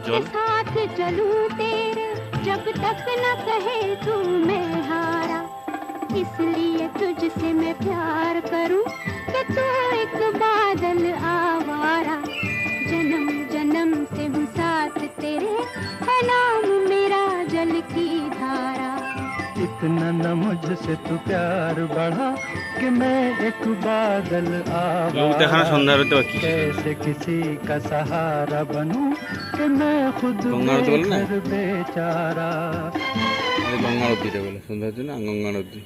जल साथ चलूं तेरे जब तक न कहे तू मैं हारा, इसलिए तुझसे मैं प्यार करूं कि तू एक बादल आवारा। जन्म जन्म से हूँ साथ तेरे, है नाम मेरा जल की धारा। इतना न मुझसे तू प्यार बढ़ा कि मैं एक बादल आवारा। कैसे किसी का सहारा बनूं कि मैं खुद बेघर बेचारा। गंगा नदी बोले सुंदर হচ্ছে না গঙ্গা নদী।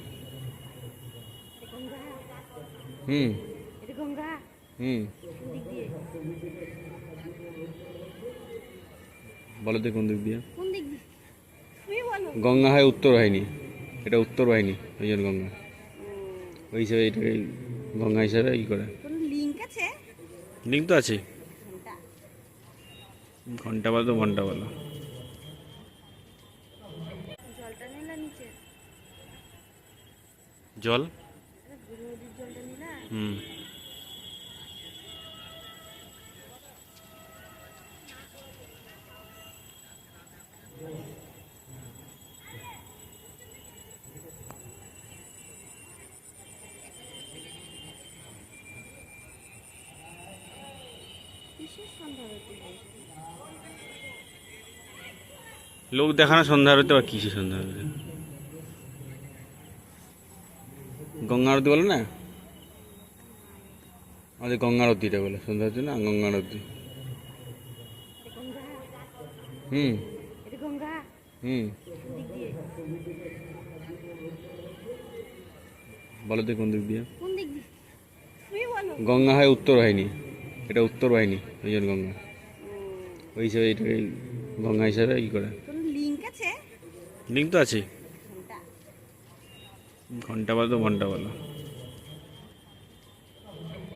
বলো তো কোন দিক দিয়ে? গঙ্গা হয় উত্তর বাহিনী, এটা উত্তর বাহিনী, ওই জন্য গঙ্গা ওই হিসাবে এটাকে গঙ্গা হিসাবে ই করে। লিঙ্ক তো আছে, ঘন্টা বলো তো ঘন্টা বলো। জল লোক দেখানো সন্ধ্যা আরতি, আবার কিসে সন্ধ্যা আরতি? গঙ্গা আরতি বলে না, আমাদের গঙ্গা আরতিটা বলে সন্ধ্যা হচ্ছে না গঙ্গা আরতি। বলো তো কোন দিক দিয়ে? গঙ্গা হয় উত্তর বাহিনী, এটা উত্তর বাহিনী, ওই জন্য গঙ্গা ওই হিসাবে এটাকে গঙ্গা হিসাবে ই করে। লিঙ্ক তো আছে, ঘন্টা বলো তো ঘন্টা বলো।